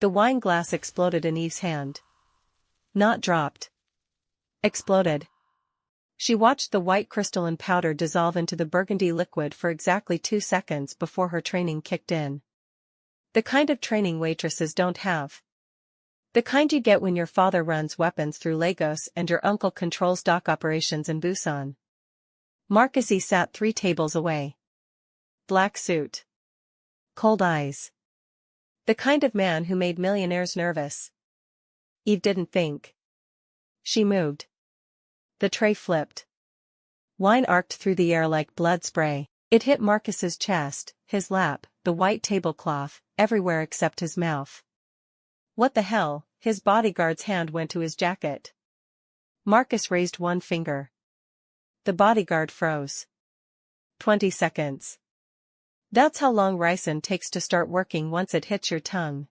The wine glass exploded in Eve's hand. Not dropped. Exploded. She watched the white crystalline powder dissolve into the burgundy liquid for exactly 2 seconds before her training kicked in. The kind of training waitresses don't have. The kind you get when your father runs weapons through Lagos and your uncle controls dock operations in Busan. Marcus E. sat 3 tables away. Black suit. Cold eyes. The kind of man who made millionaires nervous. Eve didn't think. She moved. The tray flipped. Wine arced through the air like blood spray. It hit Marcus's chest, his lap, the white tablecloth, everywhere except his mouth. What the hell? His bodyguard's hand went to his jacket. Marcus raised one finger. The bodyguard froze. 20 seconds. That's how long ricin takes to start working once it hits your tongue.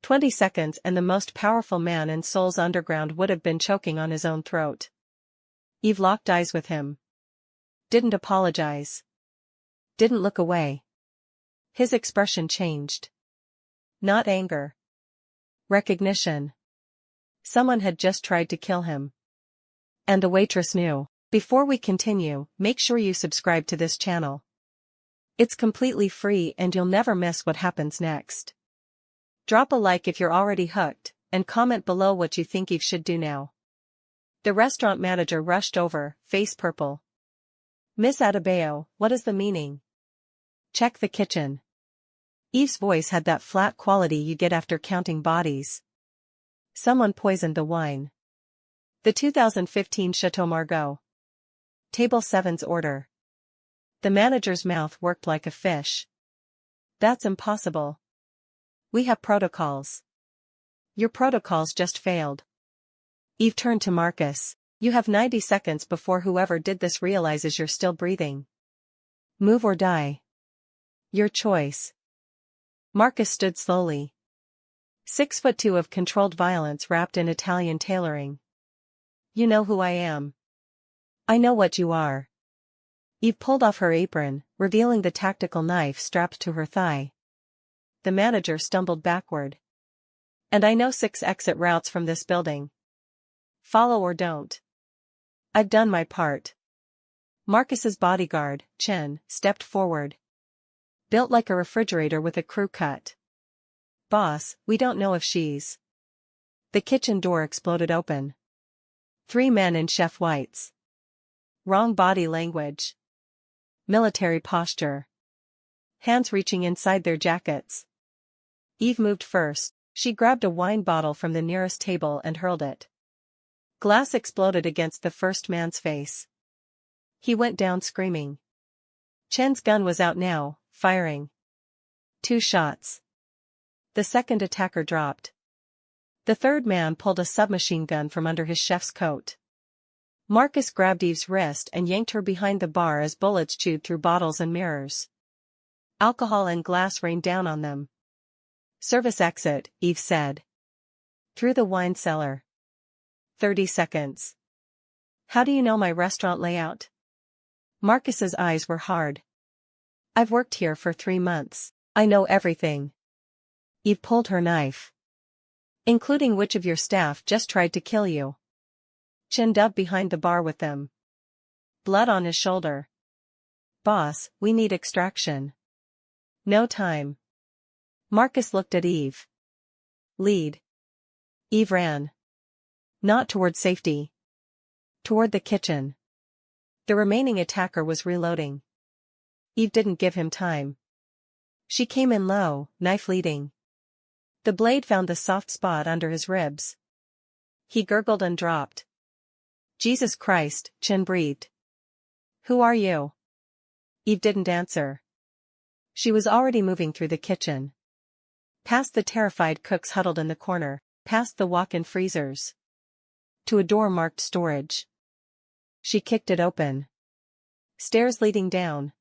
20 seconds and the most powerful man in Seoul's underground would have been choking on his own throat. Eve locked eyes with him. Didn't apologize. Didn't look away. His expression changed. Not anger. Recognition. Someone had just tried to kill him. And the waitress knew. Before we continue, make sure you subscribe to this channel. It's completely free and you'll never miss what happens next. Drop a like if you're already hooked, and comment below what you think Eve should do now. The restaurant manager rushed over, face purple. Miss Adebayo, what is the meaning? Check the kitchen. Eve's voice had that flat quality you get after counting bodies. Someone poisoned the wine. The 2015 Chateau Margaux. Table 7's order. The manager's mouth worked like a fish. That's impossible. We have protocols. Your protocols just failed. Eve turned to Marcus. You have 90 seconds before whoever did this realizes you're still breathing. Move or die. Your choice. Marcus stood slowly. 6'2" of controlled violence wrapped in Italian tailoring. You know who I am. I know what you are. Eve pulled off her apron, revealing the tactical knife strapped to her thigh. The manager stumbled backward. And I know 6 exit routes from this building. Follow or don't. I've done my part. Marcus's bodyguard, Chen, stepped forward. Built like a refrigerator with a crew cut. Boss, we don't know if she's. The kitchen door exploded open. 3 men in chef whites. Wrong body language. Military posture. Hands reaching inside their jackets. Eve moved first. She grabbed a wine bottle from the nearest table and hurled it. Glass exploded against the first man's face. He went down screaming. Chen's gun was out now, firing. 2 shots. The second attacker dropped. The third man pulled a submachine gun from under his chef's coat. Marcus grabbed Eve's wrist and yanked her behind the bar as bullets chewed through bottles and mirrors. Alcohol and glass rained down on them. Service exit, Eve said. Through the wine cellar. 30 seconds. How do you know my restaurant layout? Marcus's eyes were hard. I've worked here for 3 months. I know everything. Eve pulled her knife. Including which of your staff just tried to kill you. Chen dove behind the bar with them. Blood on his shoulder. Boss, we need extraction. No time. Marcus looked at Eve. Lead. Eve ran. Not toward safety. Toward the kitchen. The remaining attacker was reloading. Eve didn't give him time. She came in low, knife leading. The blade found the soft spot under his ribs. He gurgled and dropped. Jesus Christ, Chen breathed. Who are you? Eve didn't answer. She was already moving through the kitchen. Past the terrified cooks huddled in the corner, past the walk-in freezers. To a door marked storage. She kicked it open. Stairs leading down.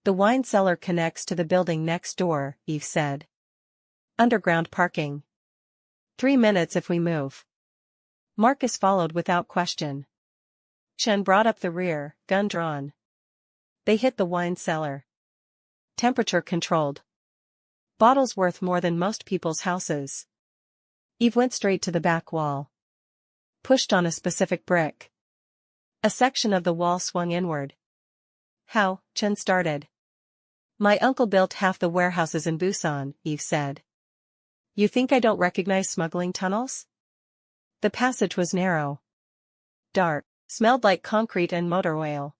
The wine cellar connects to the building next door, Eve said. Underground parking. 3 minutes if we move. Marcus followed without question. Chen brought up the rear, gun drawn. They hit the wine cellar. Temperature controlled. Bottles worth more than most people's houses. Eve went straight to the back wall. Pushed on a specific brick. A section of the wall swung inward. How? Chen started. My uncle built half the warehouses in Busan, Eve said. You think I don't recognize smuggling tunnels? The passage was narrow. Dark, smelled like concrete and motor oil.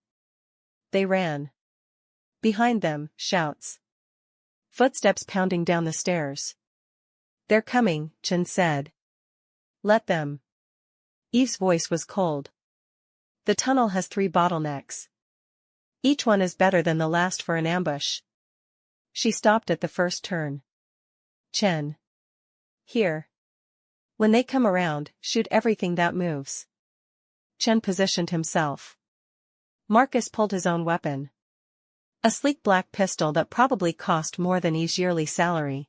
They ran. Behind them, shouts. Footsteps pounding down the stairs. They're coming, Chen said. Let them. Eve's voice was cold. The tunnel has 3 bottlenecks. Each one is better than the last for an ambush. She stopped at the first turn. Chen. Here. When they come around, shoot everything that moves. Chen positioned himself. Marcus pulled his own weapon. A sleek black pistol that probably cost more than Eve's yearly salary.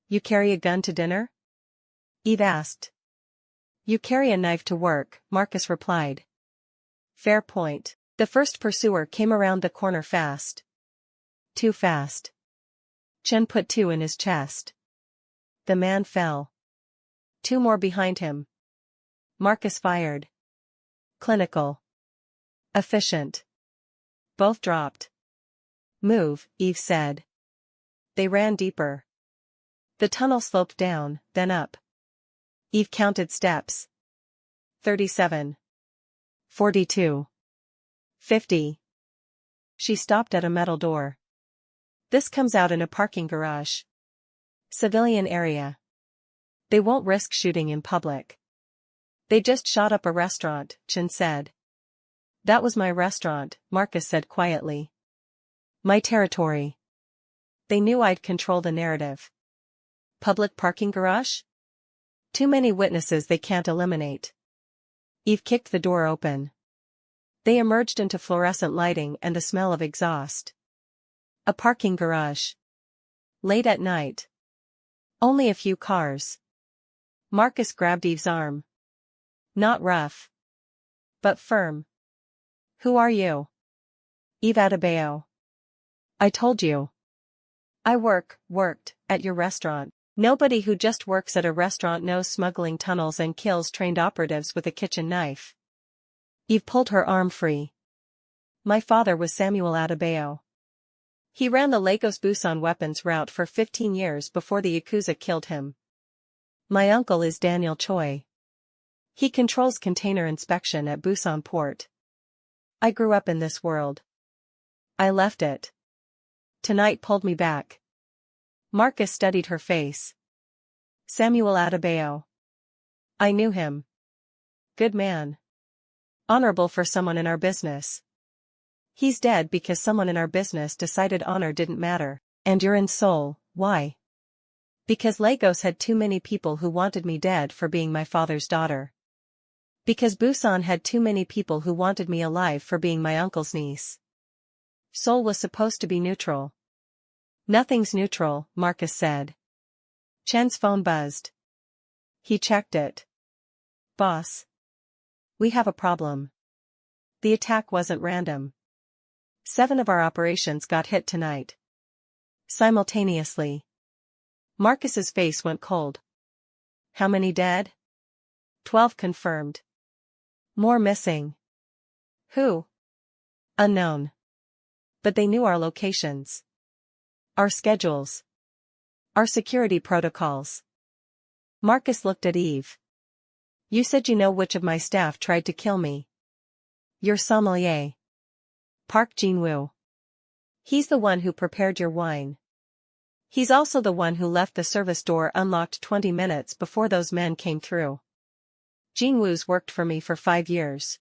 You carry a gun to dinner? Eve asked. You carry a knife to work, Marcus replied. Fair point. The first pursuer came around the corner fast. Too fast. Chen put 2 in his chest. The man fell. 2 more behind him. Marcus fired. Clinical. Efficient. Both dropped. Move, Eve said. They ran deeper. The tunnel sloped down, then up. Eve counted steps. 37. 42. 50. She stopped at a metal door. This comes out in a parking garage. Civilian area. They won't risk shooting in public. They just shot up a restaurant, Chen said. That was my restaurant, Marcus said quietly. My territory. They knew I'd control the narrative. Public parking garage? Too many witnesses they can't eliminate. Eve kicked the door open. They emerged into fluorescent lighting and the smell of exhaust. A parking garage. Late at night. Only a few cars. Marcus grabbed Eve's arm. Not rough. But firm. Who are you? Eve Adebayo. I told you. I worked, at your restaurant. Nobody who just works at a restaurant knows smuggling tunnels and kills trained operatives with a kitchen knife. Eve pulled her arm free. My father was Samuel Adebayo. He ran the Lagos Busan weapons route for 15 years before the Yakuza killed him. My uncle is Daniel Choi. He controls container inspection at Busan port. I grew up in this world. I left it. Tonight pulled me back. Marcus studied her face. Samuel Adebayo. I knew him. Good man. Honorable for someone in our business. He's dead because someone in our business decided honor didn't matter. And you're in Seoul, why? Because Lagos had too many people who wanted me dead for being my father's daughter. Because Busan had too many people who wanted me alive for being my uncle's niece. Seoul was supposed to be neutral. Nothing's neutral, Marcus said. Chen's phone buzzed. He checked it. Boss. We have a problem. The attack wasn't random. 7 of our operations got hit tonight. Simultaneously. Marcus's face went cold. How many dead? 12 confirmed. More missing. Who? Unknown. But they knew our locations. Our schedules. Our security protocols. Marcus looked at Eve. You said you know which of my staff tried to kill me. Your sommelier. Park Jin-woo. He's the one who prepared your wine. He's also the one who left the service door unlocked 20 minutes before those men came through. Jin-woo's worked for me for 5 years.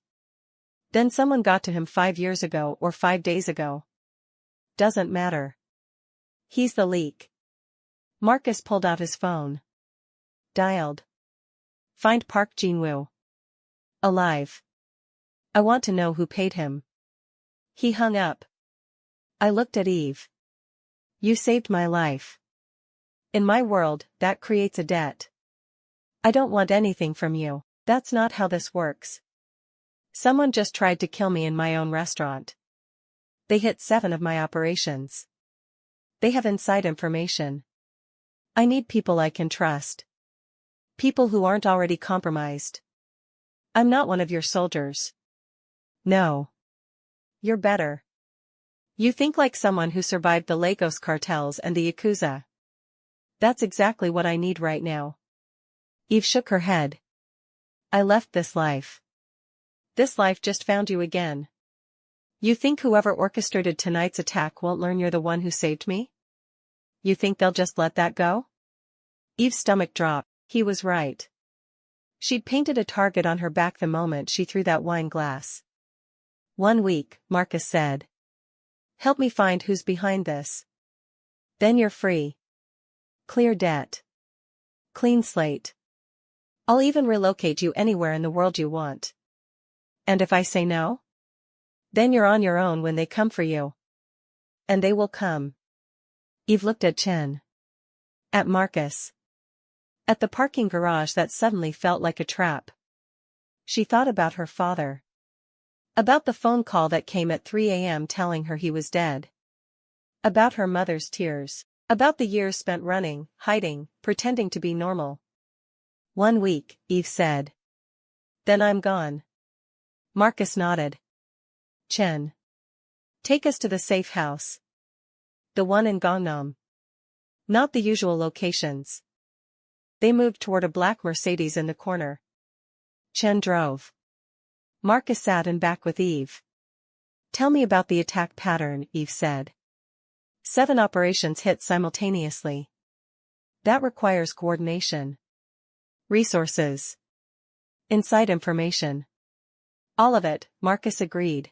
Then someone got to him 5 years ago or 5 days ago. Doesn't matter. He's the leak. Marcus pulled out his phone. Dialed. Find Park Jin-woo. Alive. I want to know who paid him. He hung up. I looked at Eve. You saved my life. In my world, that creates a debt. I don't want anything from you. That's not how this works. Someone just tried to kill me in my own restaurant. They hit 7 of my operations. They have inside information. I need people I can trust. People who aren't already compromised. I'm not one of your soldiers. No. You're better. You think like someone who survived the Lagos cartels and the Yakuza. That's exactly what I need right now. Eve shook her head. I left this life. This life just found you again. You think whoever orchestrated tonight's attack won't learn you're the one who saved me? You think they'll just let that go? Eve's stomach dropped. He was right. She'd painted a target on her back the moment she threw that wine glass. 1 week, Marcus said. Help me find who's behind this. Then you're free. Clear debt. Clean slate. I'll even relocate you anywhere in the world you want. And if I say no? Then you're on your own when they come for you. And they will come. Eve looked at Chen. At Marcus. At the parking garage that suddenly felt like a trap. She thought about her father. About the phone call that came at 3 a.m. telling her he was dead. About her mother's tears. About the years spent running, hiding, pretending to be normal. 1 week, Eve said. Then I'm gone. Marcus nodded. Chen. Take us to the safe house. The one in Gangnam. Not the usual locations. They moved toward a black Mercedes in the corner. Chen drove. Marcus sat in back with Eve. Tell me about the attack pattern, Eve said. 7 operations hit simultaneously. That requires coordination. Resources. Inside information. All of it, Marcus agreed.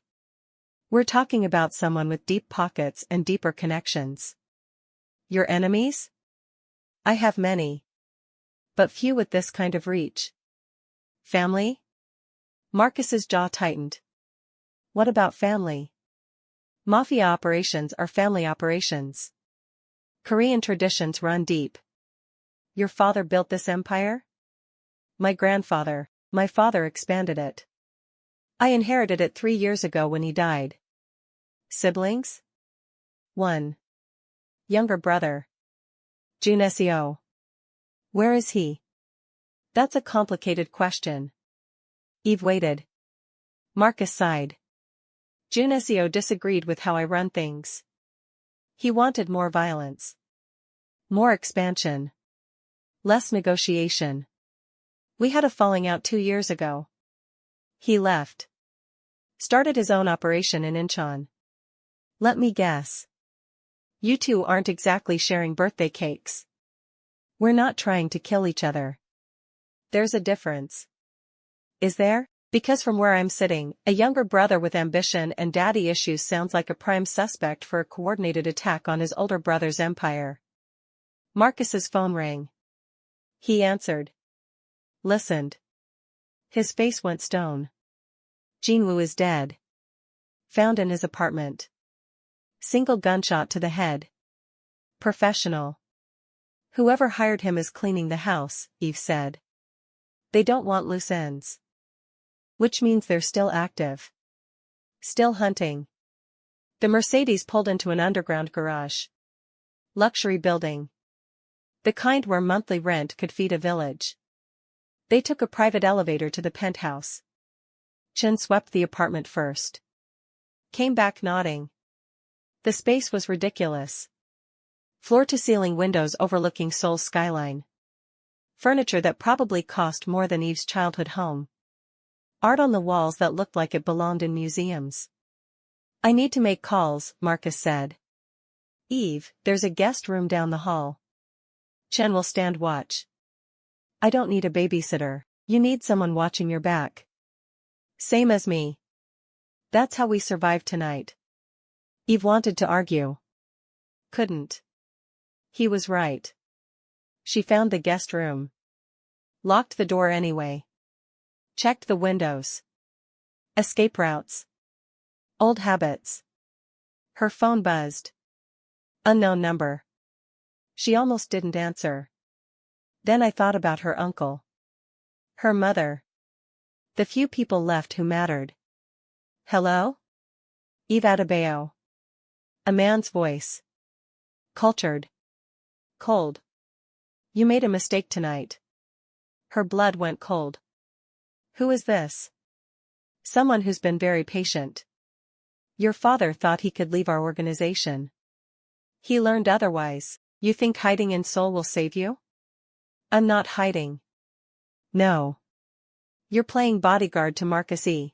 We're talking about someone with deep pockets and deeper connections. Your enemies? I have many. But few with this kind of reach. Family? Marcus's jaw tightened. What about family? Mafia operations are family operations. Korean traditions run deep. Your father built this empire? My grandfather. My father expanded it. I inherited it 3 years ago when he died. Siblings? 1. Younger brother. Junesio. Where is he? That's a complicated question. Eve waited. Marcus sighed. Junesio disagreed with how I run things. He wanted more violence. More expansion. Less negotiation. We had a falling out 2 years ago. He left. Started his own operation in Incheon. Let me guess. You two aren't exactly sharing birthday cakes. We're not trying to kill each other. There's a difference. Is there? Because from where I'm sitting, a younger brother with ambition and daddy issues sounds like a prime suspect for a coordinated attack on his older brother's empire. Marcus's phone rang. He answered. Listened. His face went stone. Jinwoo is dead. Found in his apartment. Single gunshot to the head. Professional. Whoever hired him is cleaning the house, Eve said. They don't want loose ends. Which means they're still active. Still hunting. The Mercedes pulled into an underground garage. Luxury building. The kind where monthly rent could feed a village. They took a private elevator to the penthouse. Chen swept the apartment first. Came back nodding. The space was ridiculous. Floor-to-ceiling windows overlooking Seoul's skyline. Furniture that probably cost more than Eve's childhood home. Art on the walls that looked like it belonged in museums. I need to make calls, Marcus said. Eve, there's a guest room down the hall. Chen will stand watch. I don't need a babysitter. You need someone watching your back. Same as me. That's how we survived tonight. Eve wanted to argue. Couldn't. He was right. She found the guest room. Locked the door anyway. Checked the windows. Escape routes. Old habits. Her phone buzzed. Unknown number. She almost didn't answer. Then I thought about her uncle. Her mother. The few people left who mattered. Hello? Eve Adebayo. A man's voice. Cultured. Cold. You made a mistake tonight. Her blood went cold. Who is this? Someone who's been very patient. Your father thought he could leave our organization. He learned otherwise. You think hiding in Seoul will save you? I'm not hiding. No. You're playing bodyguard to Marcus E.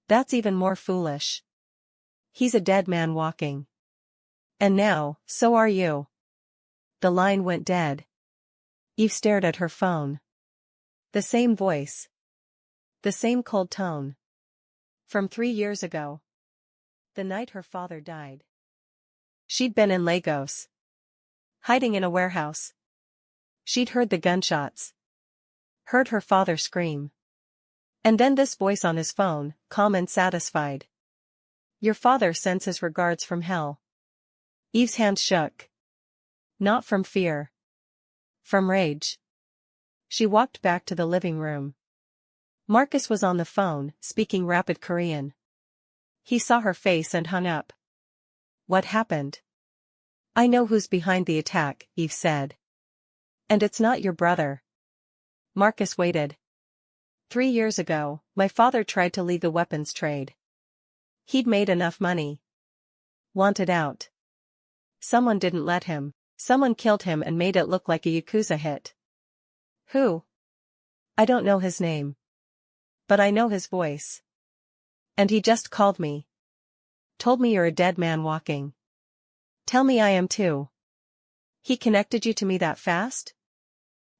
That's even more foolish. He's a dead man walking. And now, so are you. The line went dead. Eve stared at her phone. The same voice. The same cold tone. From 3 years ago. The night her father died. She'd been in Lagos. Hiding in a warehouse. She'd heard the gunshots. Heard her father scream. And then this voice on his phone, calm and satisfied. Your father sends his regards from hell. Eve's hand shook. Not from fear. From rage. She walked back to the living room. Marcus was on the phone, speaking rapid Korean. He saw her face and hung up. What happened? I know who's behind the attack, Eve said. And it's not your brother. Marcus waited. 3 years ago, my father tried to leave the weapons trade. He'd made enough money. Wanted out. Someone didn't let him. Someone killed him and made it look like a Yakuza hit. Who? I don't know his name. But I know his voice. And he just called me. Told me you're a dead man walking. Tell me I am too. He connected you to me that fast?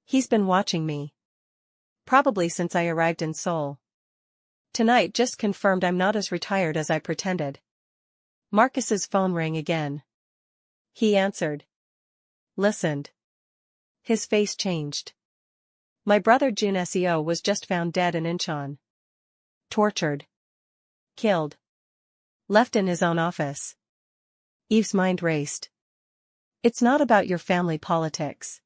He's been watching me. Probably since I arrived in Seoul. Tonight just confirmed I'm not as retired as I pretended. Marcus's phone rang again. He answered. Listened. His face changed. My brother Jun Seo was just found dead in Incheon. Tortured. Killed. Left in his own office. Eve's mind raced. It's not about your family politics.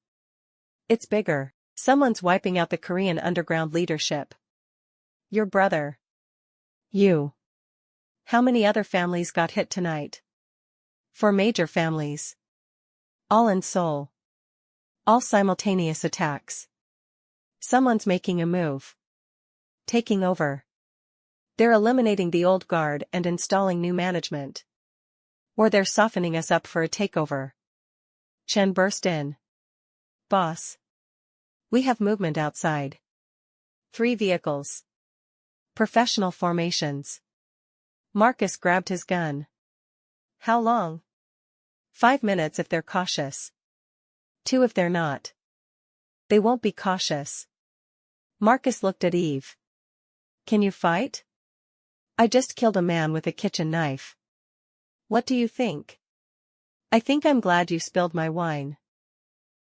It's bigger. Someone's wiping out the Korean underground leadership. Your brother. You. How many other families got hit tonight? 4 major families. All in Seoul. All simultaneous attacks. Someone's making a move. Taking over. They're eliminating the old guard and installing new management. Or they're softening us up for a takeover. Chen burst in. Boss. We have movement outside. 3 vehicles. Professional formations. Marcus grabbed his gun. How long? 5 minutes if they're cautious. 2 if they're not. They won't be cautious. Marcus looked at Eve. Can you fight? I just killed a man with a kitchen knife. What do you think? I think I'm glad you spilled my wine.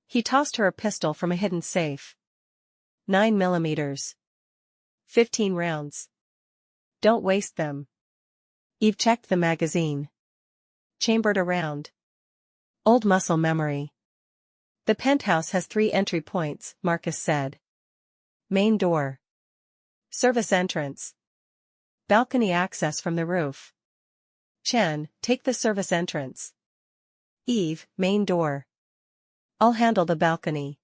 He tossed her a pistol from a hidden safe. 9 millimeters. 15 rounds. Don't waste them. Eve checked the magazine. Chambered around. Old muscle memory. The penthouse has 3 entry points, Marcus said. Main door. Service entrance. Balcony access from the roof. Chen, take the service entrance. Eve, main door. I'll handle the balcony.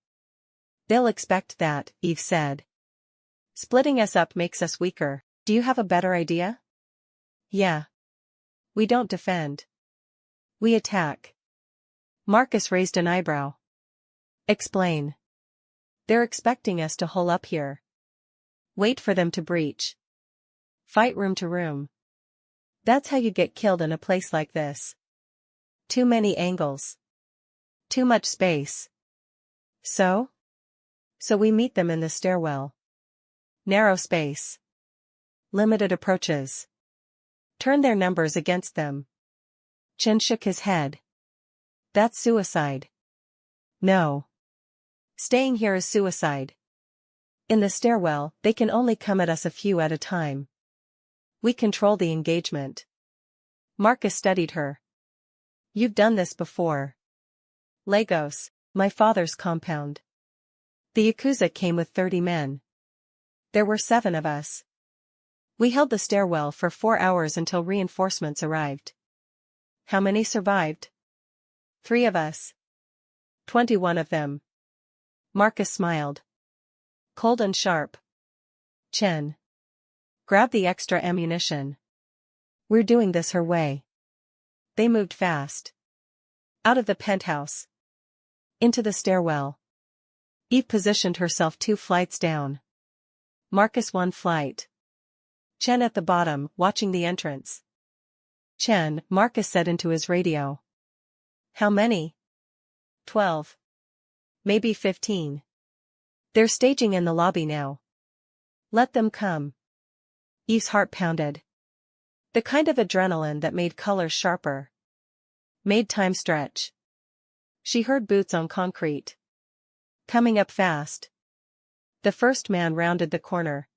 They'll expect that, Eve said. Splitting us up makes us weaker. Do you have a better idea? Yeah. We don't defend. We attack. Marcus raised an eyebrow. Explain. They're expecting us to hole up here. Wait for them to breach. Fight room to room. That's how you get killed in a place like this. Too many angles. Too much space. So we meet them in the stairwell. Narrow space. Limited approaches. Turn their numbers against them. Chen shook his head. That's suicide. No. Staying here is suicide. In the stairwell, they can only come at us a few at a time. We control the engagement. Marcus studied her. You've done this before. Lagos, my father's compound. The Yakuza came with 30 men. There were 7 of us. We held the stairwell for 4 hours until reinforcements arrived. How many survived? 3 of us. 21 of them. Marcus smiled. Cold and sharp. Chen. Grab the extra ammunition. We're doing this her way. They moved fast. Out of the penthouse. Into the stairwell. Eve positioned herself 2 flights down. Marcus 1 flight. Chen at the bottom, watching the entrance. Chen, Marcus said into his radio. How many? 12. Maybe 15. They're staging in the lobby now. Let them come. Eve's heart pounded. The kind of adrenaline that made colors sharper. Made time stretch. She heard boots on concrete. Coming up fast. The first man rounded the corner.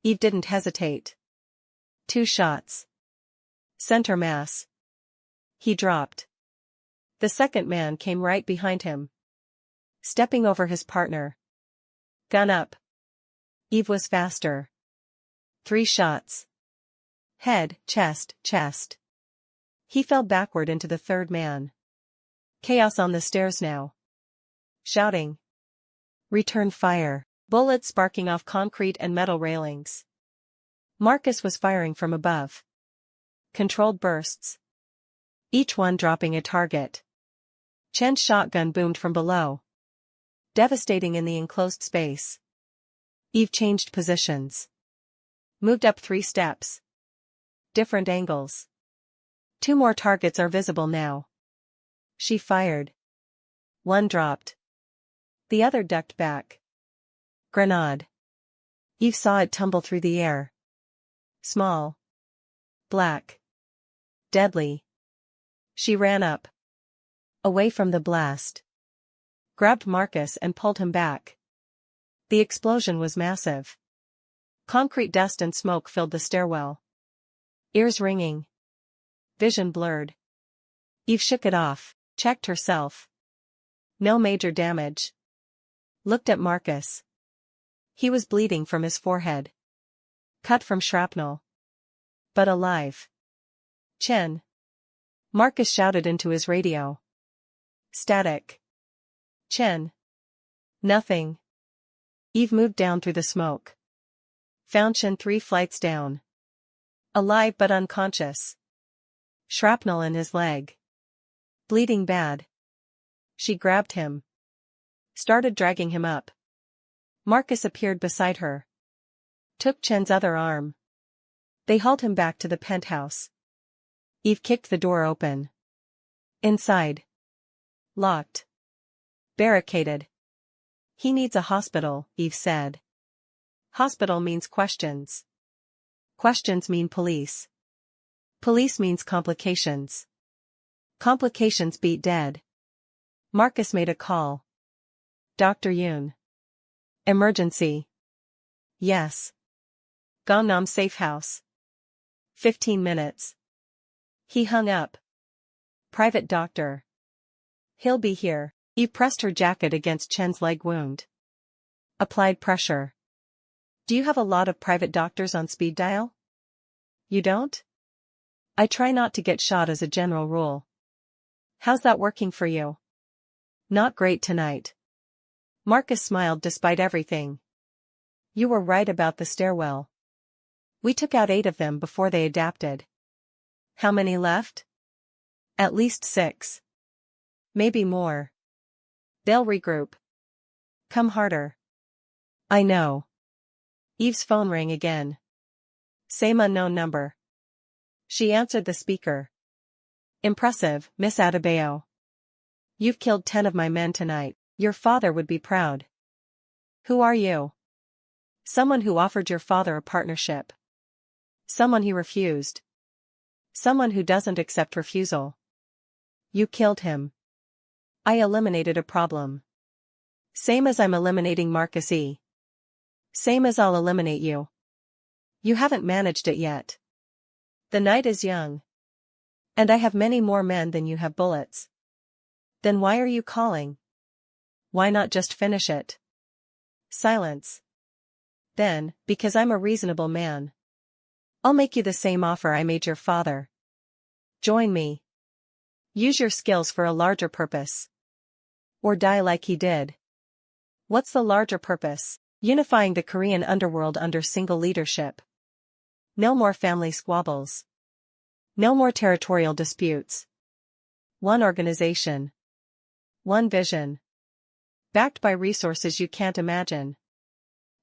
Eve didn't hesitate. 2 shots. Center mass. He dropped. The second man came right behind him. Stepping over his partner. Gun up. Eve was faster. 3 shots. Head, chest, chest. He fell backward into the third man. Chaos on the stairs now. Shouting. Return fire. Bullets sparking off concrete and metal railings. Marcus was firing from above. Controlled bursts. Each one dropping a target. Chen's shotgun boomed from below. Devastating in the enclosed space. Eve changed positions. Moved up 3 steps. Different angles. 2 more targets are visible now. She fired. 1 dropped. The other ducked back. Grenade. Eve saw it tumble through the air. Small. Black. Deadly. She ran up. Away from the blast. Grabbed Marcus and pulled him back. The explosion was massive. Concrete dust and smoke filled the stairwell. Ears ringing. Vision blurred. Eve shook it off, checked herself. No major damage. Looked at Marcus. He was bleeding from his forehead. Cut from shrapnel. But alive. Chen. Marcus shouted into his radio. Static. Chen. Nothing. Eve moved down through the smoke. Found Chen 3 flights down. Alive but unconscious. Shrapnel in his leg. Bleeding bad. She grabbed him. Started dragging him up. Marcus appeared beside her. Took Chen's other arm. They hauled him back to the penthouse. Eve kicked the door open. Inside. Locked. Barricaded. He needs a hospital, Eve said. Hospital means questions. Questions mean police. Police means complications. Complications beat dead. Marcus made a call. Dr. Yoon. Emergency. Yes. Gangnam Safe House. 15 minutes. He hung up. Private doctor. He'll be here. Eve pressed her jacket against Chen's leg wound. Applied pressure. Do you have a lot of private doctors on speed dial? You don't? I try not to get shot as a general rule. How's that working for you? Not great tonight. Marcus smiled despite everything. You were right about the stairwell. We took out 8 of them before they adapted. How many left? At least 6. Maybe more. They'll regroup. Come harder. I know. Eve's phone rang again. Same unknown number. She answered the speaker. Impressive, Miss Adebayo. You've killed 10 of my men tonight. Your father would be proud. Who are you? Someone who offered your father a partnership. Someone he refused. Someone who doesn't accept refusal. You killed him. I eliminated a problem. Same as I'm eliminating Marcus E. Same as I'll eliminate you. You haven't managed it yet. The night is young. And I have many more men than you have bullets. Then why are you calling? Why not just finish it? Silence. Then, because I'm a reasonable man. I'll make you the same offer I made your father. Join me. Use your skills for a larger purpose. Or die like he did. What's the larger purpose? Unifying the Korean underworld under single leadership. No more family squabbles. No more territorial disputes. One organization. One vision. Backed by resources you can't imagine.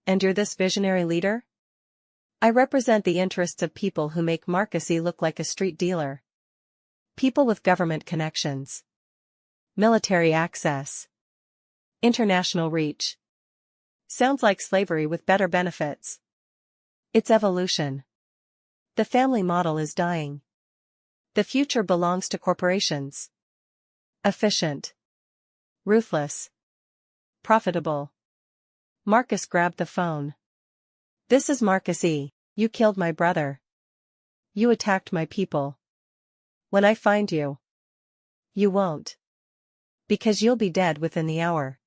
And you're this visionary leader? I represent the interests of people who make Marcus look like a street dealer. People with government connections. Military access. International reach. Sounds like slavery with better benefits. It's evolution. The family model is dying. The future belongs to corporations. Efficient. Ruthless. Profitable. Marcus grabbed the phone. This is Marcus E. You killed my brother. You attacked my people. When I find you. You won't. Because you'll be dead within the hour.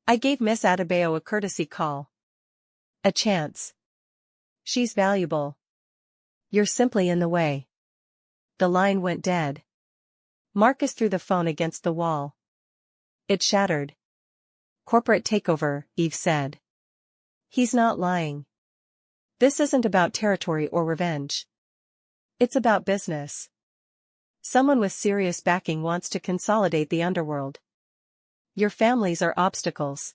I gave Miss Adebayo a courtesy call. A chance. She's valuable. You're simply in the way. The line went dead. Marcus threw the phone against the wall. It shattered. Corporate takeover, Eve said. He's not lying. This isn't about territory or revenge. It's about business. Someone with serious backing wants to consolidate the underworld. Your families are obstacles.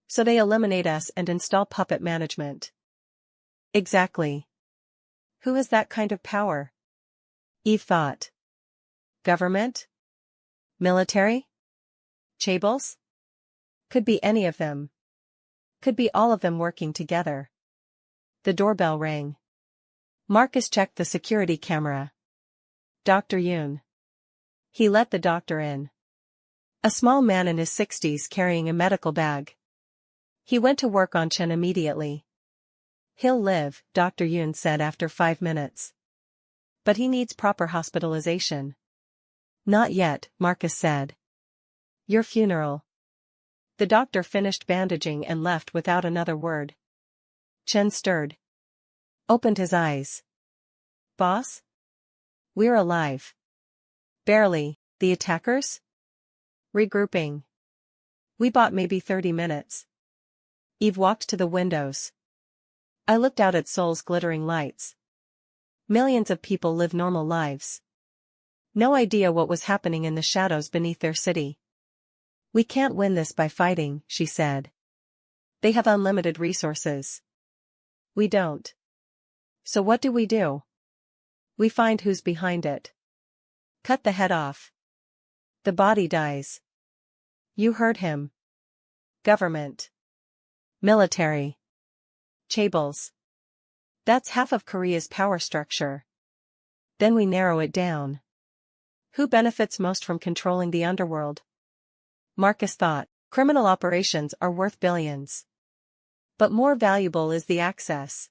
So they eliminate us and install puppet management. Exactly. Who has that kind of power? Eve thought. Government? Military? Chaebols? Could be any of them. Could be all of them working together. The doorbell rang. Marcus checked the security camera. Dr. Yoon. He let the doctor in. A small man in his 60s carrying a medical bag. He went to work on Chen immediately. He'll live, Dr. Yoon said after 5 minutes. But he needs proper hospitalization. Not yet, Marcus said. Your funeral. The doctor finished bandaging and left without another word. Chen stirred. Opened his eyes. Boss? We're alive. Barely. The attackers? Regrouping. We bought maybe 30 minutes. Eve walked to the windows. I looked out at Seoul's glittering lights. Millions of people live normal lives. No idea what was happening in the shadows beneath their city. We can't win this by fighting, she said. They have unlimited resources. We don't. So what do? We find who's behind it. Cut the head off. The body dies. You heard him. Government. Military. Chaebols. That's half of Korea's power structure. Then we narrow it down. Who benefits most from controlling the underworld? Marcus thought, criminal operations are worth billions. But more valuable is the access.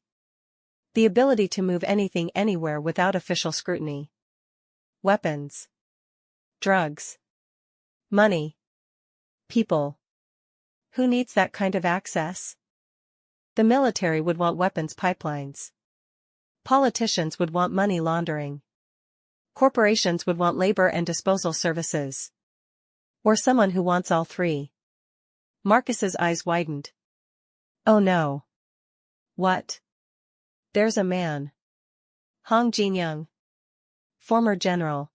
The ability to move anything anywhere without official scrutiny. Weapons. Drugs. Money. People. Who needs that kind of access? The military would want weapons pipelines. Politicians would want money laundering. Corporations would want labor and disposal services. Or someone who wants all three. Marcus's eyes widened. Oh no. What? There's a man. Hong Jin-young. Former general.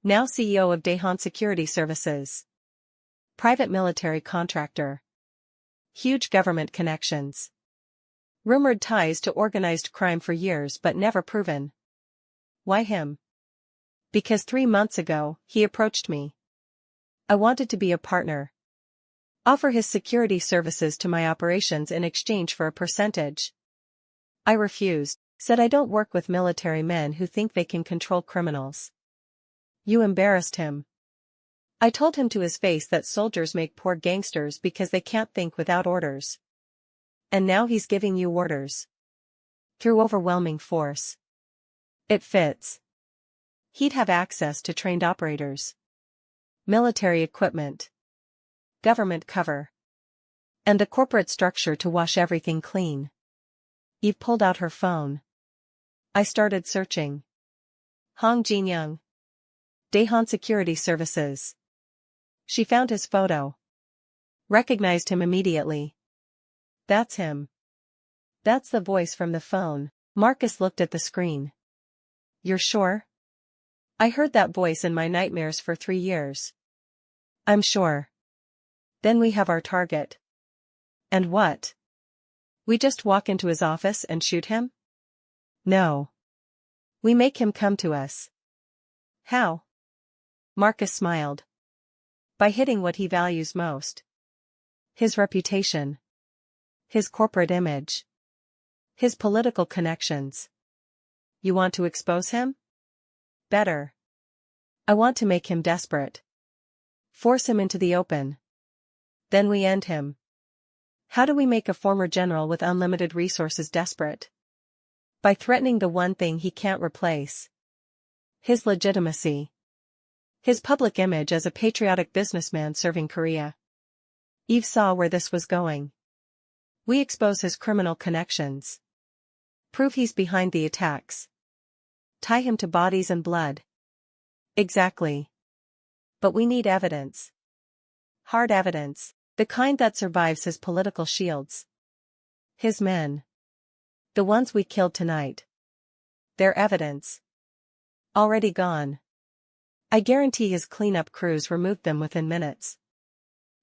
Now CEO of Daehan Security Services. Private military contractor. Huge government connections. Rumored ties to organized crime for years but never proven. Why him? Because 3 months ago, he approached me. I wanted to be a partner. Offer his security services to my operations in exchange for a percentage. I refused, said I don't work with military men who think they can control criminals. You embarrassed him. I told him to his face that soldiers make poor gangsters because they can't think without orders. And now he's giving you orders. Through overwhelming force. It fits. He'd have access to trained operators. Military equipment. Government cover. And the corporate structure to wash everything clean. Eve pulled out her phone. I started searching. Hong Jin-young. Daehan Security Services. She found his photo. Recognized him immediately. That's him. That's the voice from the phone. Marcus looked at the screen. You're sure? I heard that voice in my nightmares for 3 years. I'm sure. Then we have our target. And what? We just walk into his office and shoot him? No. We make him come to us. How? Marcus smiled. By hitting what he values most. His reputation. His corporate image. His political connections. You want to expose him? Better. I want to make him desperate. Force him into the open. Then we end him. How do we make a former general with unlimited resources desperate? By threatening the one thing he can't replace. His legitimacy. His public image as a patriotic businessman serving Korea. Eve saw where this was going. We expose his criminal connections. Prove he's behind the attacks. Tie him to bodies and blood. Exactly. But we need evidence. Hard evidence, the kind that survives his political shields. His men. The ones we killed tonight. Their evidence. Already gone. I guarantee his cleanup crews removed them within minutes.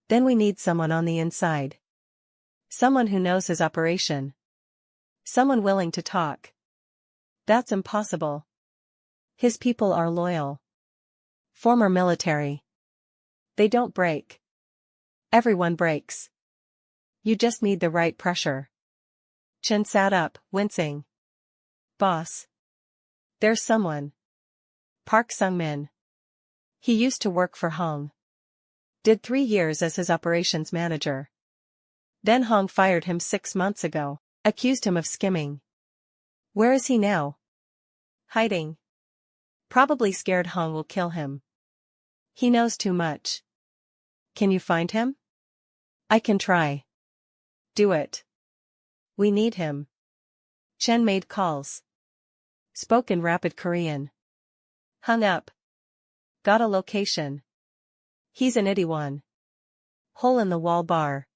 Then we need someone on the inside. Someone who knows his operation. Someone willing to talk. That's impossible. His people are loyal. Former military. They don't break. Everyone breaks. You just need the right pressure. Chen sat up, wincing. Boss. There's someone. Park Sung-min. He used to work for Hong. Did 3 years as his operations manager. Then Hong fired him 6 months ago, accused him of skimming. Where is he now? Hiding. Probably scared Hong will kill him. He knows too much. Can you find him? I can try. Do it. We need him. Chen made calls. Spoke in rapid Korean. Hung up. Got a location. He's in Itaewon. Hole-in-the-wall bar.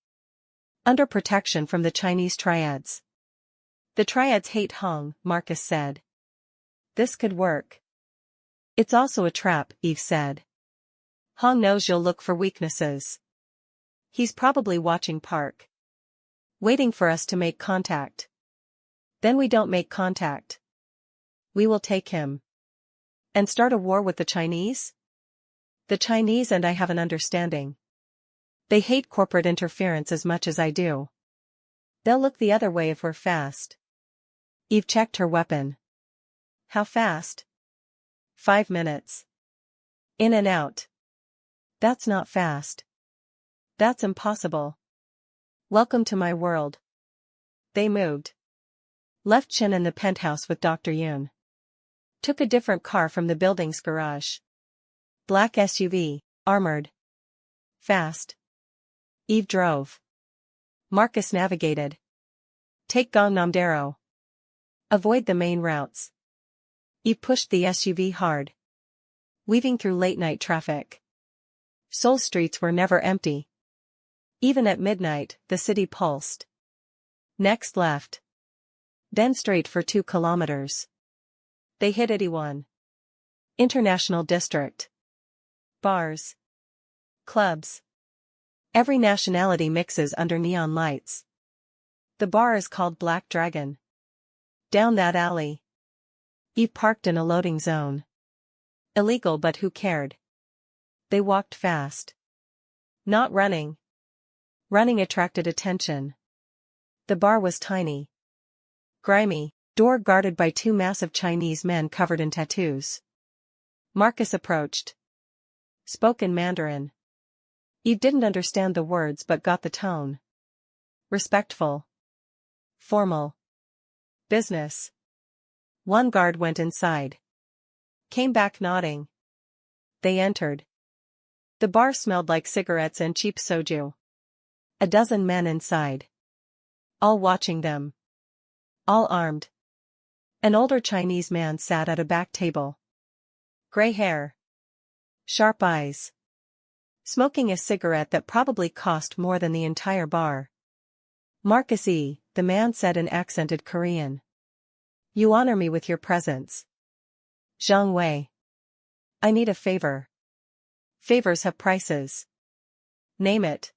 Under protection from the Chinese triads. The triads hate Hong, Marcus said. This could work. It's also a trap, Eve said. Hong knows you'll look for weaknesses. He's probably watching Park. Waiting for us to make contact. Then we don't make contact. We will take him. And start a war with the Chinese? The Chinese and I have an understanding. They hate corporate interference as much as I do. They'll look the other way if we're fast. Eve checked her weapon. How fast? 5 minutes. In and out. That's not fast. That's impossible. Welcome to my world. They moved. Left Chen in the penthouse with Dr. Yoon. Took a different car from the building's garage. Black SUV, armored. Fast. Eve drove. Marcus navigated. Take Gangnam-daro. Avoid the main routes. Eve pushed the SUV hard. Weaving through late-night traffic. Seoul streets were never empty. Even at midnight, the city pulsed. Next left. Then straight for 2 kilometers. They hit Itaewon. International District. Bars. Clubs. Every nationality mixes under neon lights. The bar is called Black Dragon. Down that alley. Eve parked in a loading zone. Illegal, but who cared? They walked fast. Not running. Running attracted attention. The bar was tiny. Grimy, door guarded by 2 massive Chinese men covered in tattoos. Marcus approached. Spoke in Mandarin. Eve didn't understand the words but got the tone. Respectful. Formal. Business. One guard went inside. Came back nodding. They entered. The bar smelled like cigarettes and cheap soju. A dozen men inside. All watching them. All armed. An older Chinese man sat at a back table. Gray hair. Sharp eyes. smoking a cigarette that probably cost more than the entire bar. Marcus E., the man said in accented Korean. You honor me with your presence. Zhang Wei. I need a favor. Favors have prices. Name it.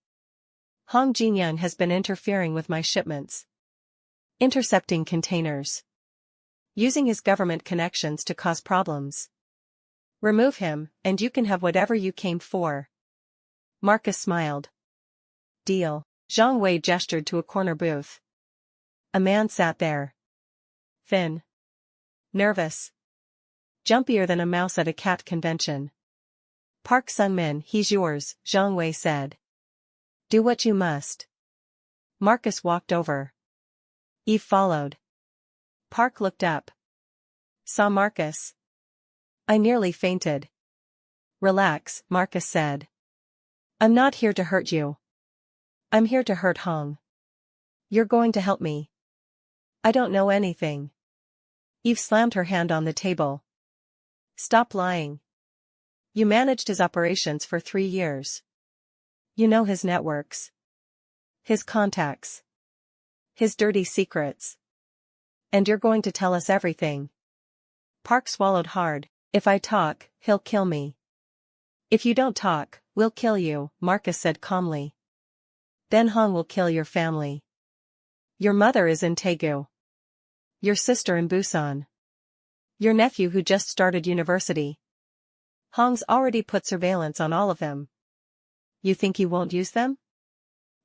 Hong Jinyun has been interfering with my shipments. Intercepting containers. Using his government connections to cause problems. Remove him, and you can have whatever you came for. Marcus smiled. Deal. Zhang Wei gestured to a corner booth. A man sat there. Thin. Nervous. Jumpier than a mouse at a cat convention. Park Sung-min, he's yours, Zhang Wei said. Do what you must. Marcus walked over. Eve followed. Park looked up. Saw Marcus. I nearly fainted. Relax, Marcus said. I'm not here to hurt you. I'm here to hurt Hong. You're going to help me. I don't know anything. Eve slammed her hand on the table. Stop lying. You managed his operations for 3 years. You know his networks. His contacts. His dirty secrets. And you're going to tell us everything. Park swallowed hard. If I talk, he'll kill me. If you don't talk, we'll kill you, Marcus said calmly. Then Hong will kill your family. Your mother is in Daegu. Your sister in Busan. Your nephew who just started university. Hong's already put surveillance on all of them. You think he won't use them?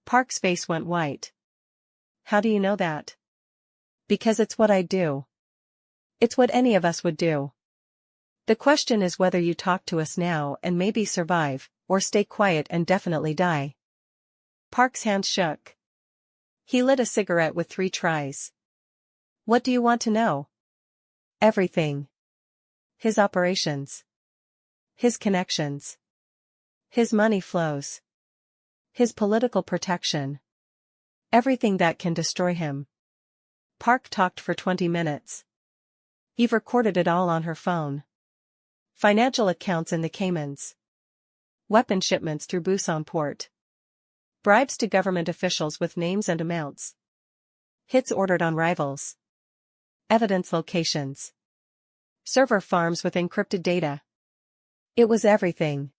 Park's face went white. How do you know that? Because it's what I do. It's what any of us would do. The question is whether you talk to us now and maybe survive, or stay quiet and definitely die. Park's hand shook. He lit a cigarette with 3 tries. What do you want to know? Everything. His operations. His connections. His money flows. His political protection. Everything that can destroy him. Park talked for 20 minutes. Eve recorded it all on her phone. Financial accounts in the Caymans. Weapon shipments through Busan port. Bribes to government officials with names and amounts. Hits ordered on rivals. Evidence locations. Server farms with encrypted data. It was everything.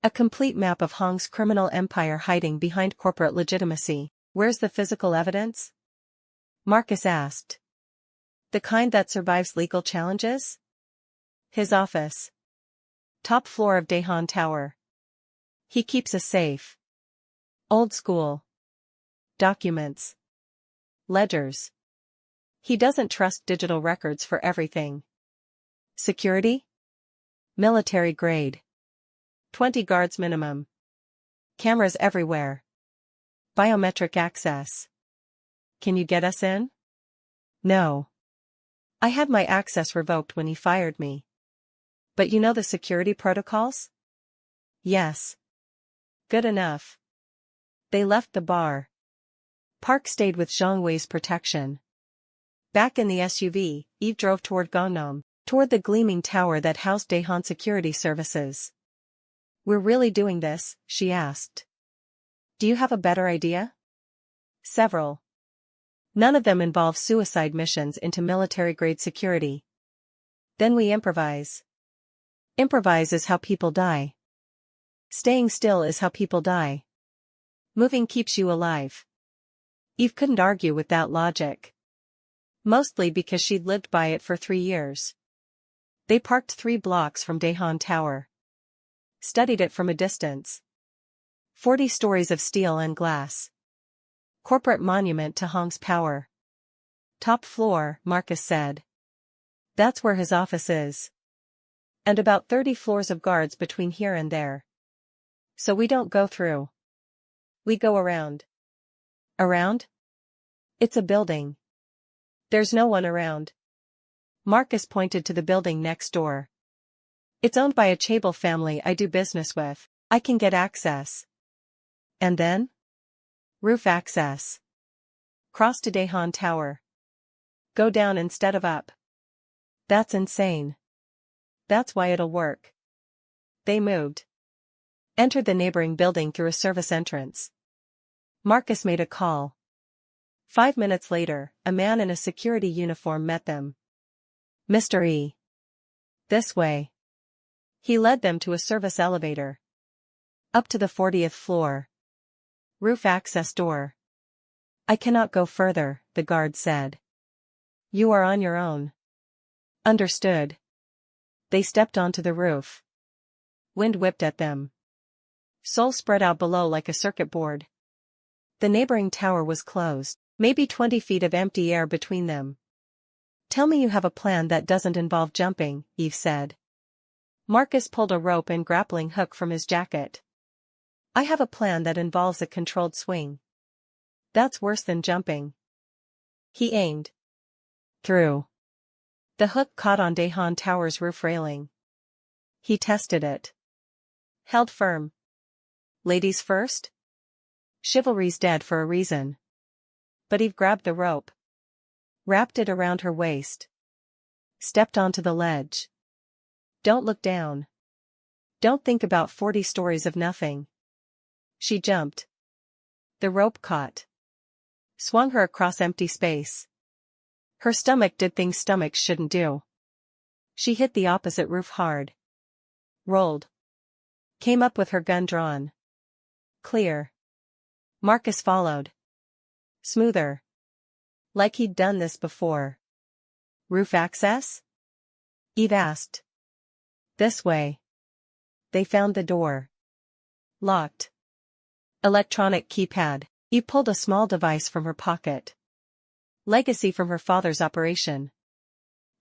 A complete map of Hong's criminal empire hiding behind corporate legitimacy. Where's the physical evidence? Marcus asked. The kind that survives legal challenges? His office. Top floor of Daehan Tower. He keeps a safe. Old school. Documents. Ledgers. He doesn't trust digital records for everything. Security? Military grade. 20 guards minimum. Cameras everywhere. Biometric access. Can you get us in? No. I had my access revoked when he fired me. But you know the security protocols? Yes. Good enough. They left the bar. Park stayed with Zhang Wei's protection. Back in the SUV, Eve drove toward Gangnam, toward the gleaming tower that housed Daehan Security Services. We're really doing this? She asked. Do you have a better idea? Several. None of them involve suicide missions into military-grade security. Then we improvise. Improvise is how people die. Staying still is how people die. Moving keeps you alive. Eve couldn't argue with that logic. Mostly because she'd lived by it for 3 years. They parked 3 blocks from Daehan Tower. Studied it from a distance. 40 stories of steel and glass. Corporate monument to Hong's power. Top floor, Marcus said. That's where his office is. And about 30 floors of guards between here and there. So we don't go through. We go around. Around? It's a building. There's no one around. Marcus pointed to the building next door. It's owned by a Chable family I do business with. I can get access. And then? Roof access. Cross to Daehan Tower. Go down instead of up. That's insane. That's why it'll work. They moved. Entered the neighboring building through a service entrance. Marcus made a call. 5 minutes later, a man in a security uniform met them. Mr. E. This way. He led them to a service elevator. Up to the 40th floor. Roof access door. I cannot go further, the guard said. You are on your own. Understood. They stepped onto the roof. Wind whipped at them. Seoul spread out below like a circuit board. The neighboring tower was closed, maybe 20 feet of empty air between them. Tell me you have a plan that doesn't involve jumping, Eve said. Marcus pulled a rope and grappling hook from his jacket. I have a plan that involves a controlled swing. That's worse than jumping. He aimed. Through. The hook caught on Daehan Tower's roof railing. He tested it. Held firm. Ladies first? Chivalry's dead for a reason. But Eve grabbed the rope. Wrapped it around her waist. Stepped onto the ledge. Don't look down. Don't think about 40 stories of nothing. She jumped. The rope caught. Swung her across empty space. Her stomach did things stomachs shouldn't do. She hit the opposite roof hard. Rolled. Came up with her gun drawn. Clear. Marcus followed. Smoother. Like he'd done this before. Roof access? Eve asked. This way. They found the door. Locked. Electronic keypad. Eve pulled a small device from her pocket. Legacy from her father's operation.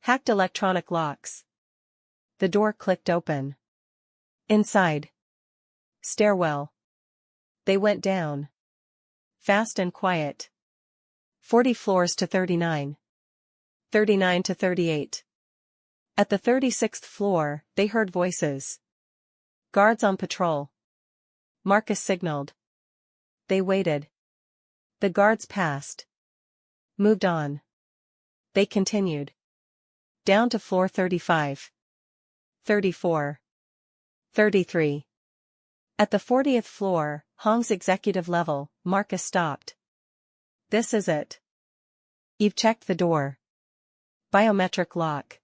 Hacked electronic locks. The door clicked open. Inside. Stairwell. They went down. Fast and quiet. 40 floors to 39. 39 to 38. At the 36th floor, they heard voices. Guards on patrol. Marcus signaled. They waited. The guards passed. Moved on. They continued. Down to floor 35. 34. 33. At the 40th floor, Hong's executive level, Marcus stopped. This is it. Eve checked the door. Biometric lock.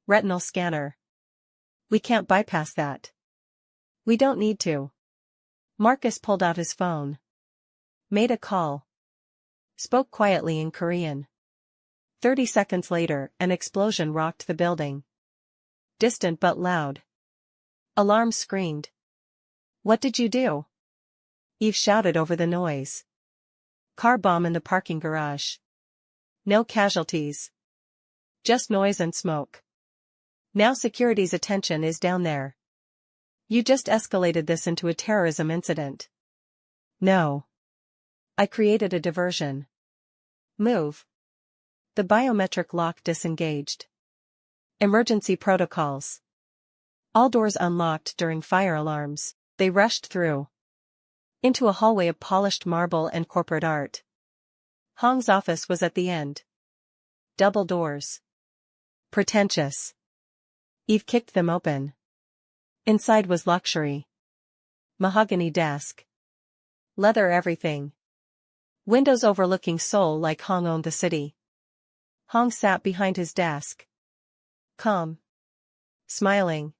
Retinal scanner. We can't bypass that. We don't need to. Marcus pulled out his phone. Made a call. Spoke quietly in Korean. 30 seconds later, an explosion rocked the building. Distant but loud. Alarm screamed. What did you do? Eve shouted over the noise. Car bomb in the parking garage. No casualties. Just noise and smoke. Now security's attention is down there. You just escalated this into a terrorism incident. No. I created a diversion. Move. The biometric lock disengaged. Emergency protocols. All doors unlocked during fire alarms. They rushed through. Into a hallway of polished marble and corporate art. Hong's office was at the end. Double doors. Pretentious. Eve kicked them open. Inside was luxury. Mahogany desk. Leather everything. Windows overlooking Seoul like Hong owned the city. Hong sat behind his desk. Calm. Smiling.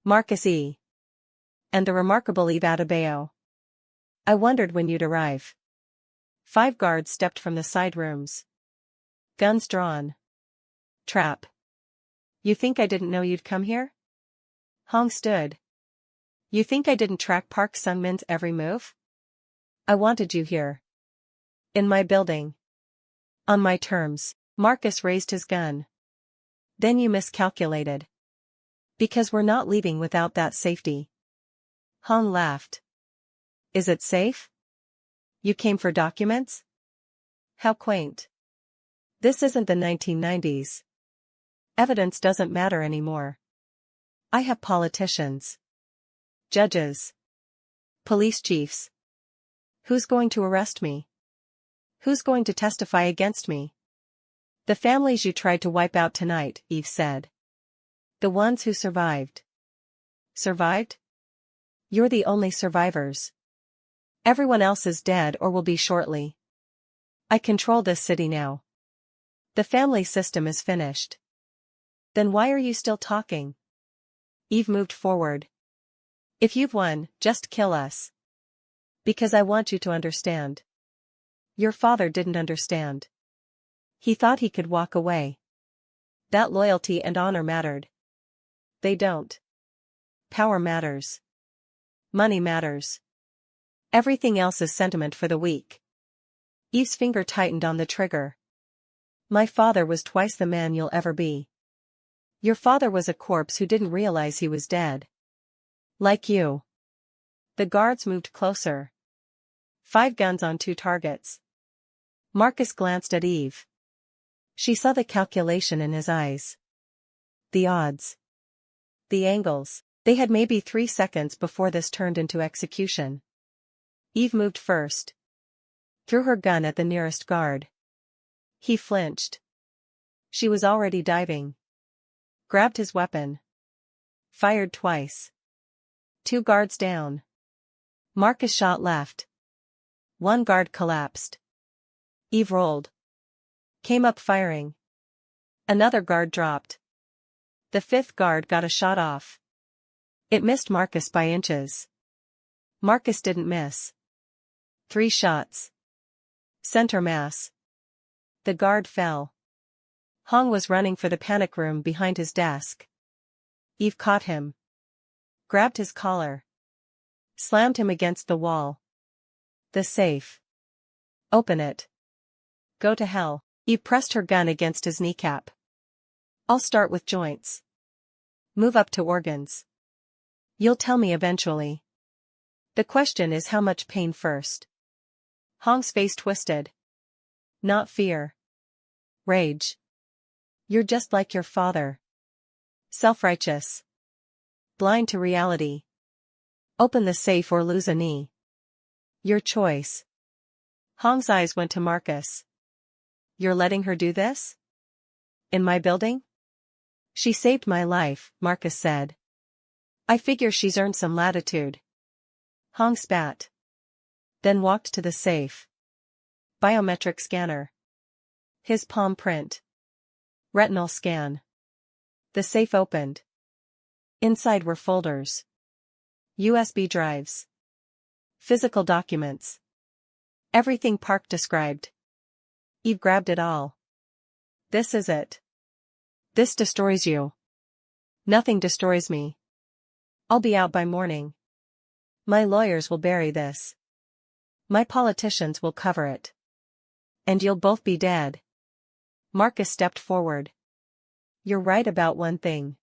Marcus E. And the remarkable Eve Adebayo. I wondered when you'd arrive. 5 guards stepped from the side rooms. Guns drawn. Trap. You think I didn't know you'd come here? Hong stood. You think I didn't track Park Sung-min's every move? I wanted you here. In my building. On my terms. Marcus raised his gun. Then you miscalculated. Because we're not leaving without that safety. Hong laughed. Is it safe? You came for documents? How quaint. This isn't the 1990s. Evidence doesn't matter anymore. I have politicians. Judges. Police chiefs. Who's going to arrest me? Who's going to testify against me? The families you tried to wipe out tonight, Eve said. The ones who survived. Survived? You're the only survivors. Everyone else is dead or will be shortly. I control this city now. The family system is finished. Then why are you still talking? Eve moved forward. If you've won, just kill us. Because I want you to understand. Your father didn't understand. He thought he could walk away. That loyalty and honor mattered. They don't. Power matters. Money matters. Everything else is sentiment for the weak. Eve's finger tightened on the trigger. My father was twice the man you'll ever be. Your father was a corpse who didn't realize he was dead. Like you. The guards moved closer. 5 guns on 2 targets. Marcus glanced at Eve. She saw the calculation in his eyes. The odds. The angles. They had maybe 3 seconds before this turned into execution. Eve moved first. Threw her gun at the nearest guard. He flinched. She was already diving. Grabbed his weapon. Fired twice. 2 guards down. Marcus shot left. 1 guard collapsed. Eve rolled. Came up firing. Another guard dropped. The 5th guard got a shot off. It missed Marcus by inches. Marcus didn't miss. 3 shots. Center mass. The guard fell. Hong was running for the panic room behind his desk. Eve caught him. Grabbed his collar. Slammed him against the wall. The safe. Open it. Go to hell. Eve pressed her gun against his kneecap. I'll start with joints. Move up to organs. You'll tell me eventually. The question is how much pain first. Hong's face twisted. Not fear. Rage. You're just like your father. Self-righteous. Blind to reality. Open the safe or lose a knee. Your choice. Hong's eyes went to Marcus. You're letting her do this? In my building? She saved my life, Marcus said. I figure she's earned some latitude. Hong spat. Then walked to the safe. Biometric scanner. His palm print. Retinal scan. The safe opened. Inside were folders. USB drives. Physical documents. Everything Park described. Eve grabbed it all. This is it. This destroys you. Nothing destroys me. I'll be out by morning. My lawyers will bury this. My politicians will cover it. And you'll both be dead. Marcus stepped forward. You're right about one thing.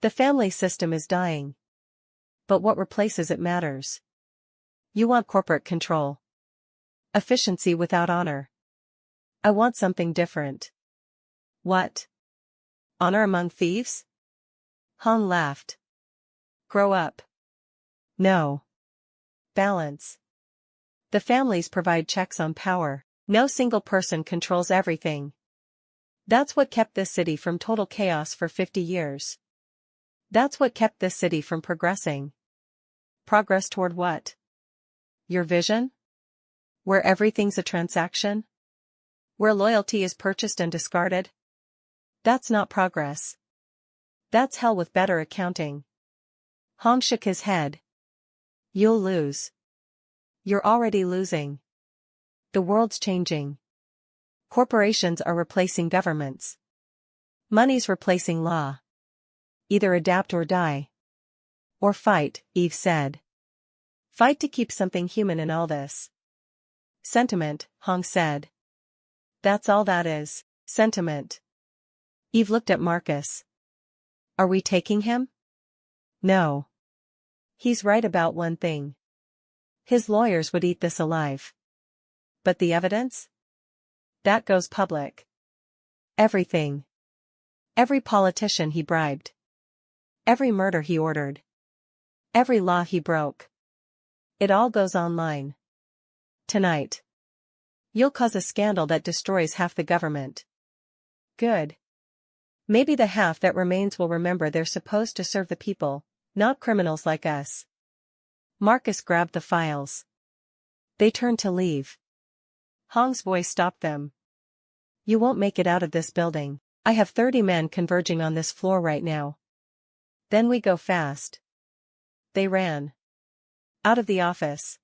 The family system is dying. But what replaces it matters. You want corporate control. Efficiency without honor. I want something different. What? Honor among thieves? Hong laughed. Grow up. No. Balance. The families provide checks on power. No single person controls everything. That's what kept this city from total chaos for 50 years. That's what kept this city from progressing. Progress toward what? Your vision? Where everything's a transaction? Where loyalty is purchased and discarded? That's not progress. That's hell with better accounting. Hong shook his head. You'll lose. You're already losing. The world's changing. Corporations are replacing governments. Money's replacing law. Either adapt or die. Or fight, Eve said. Fight to keep something human in all this. Sentiment, Hong said. That's all that is, sentiment. Eve looked at Marcus. Are we taking him? No. He's right about one thing. His lawyers would eat this alive. But the evidence? That goes public. Everything. Every politician he bribed. Every murder he ordered. Every law he broke. It all goes online. Tonight. You'll cause a scandal that destroys half the government. Good. Maybe the half that remains will remember they're supposed to serve the people, not criminals like us. Marcus grabbed the files. They turned to leave. Hong's voice stopped them. You won't make it out of this building. I have 30 men converging on this floor right now. Then we go fast. They ran. Out of the office.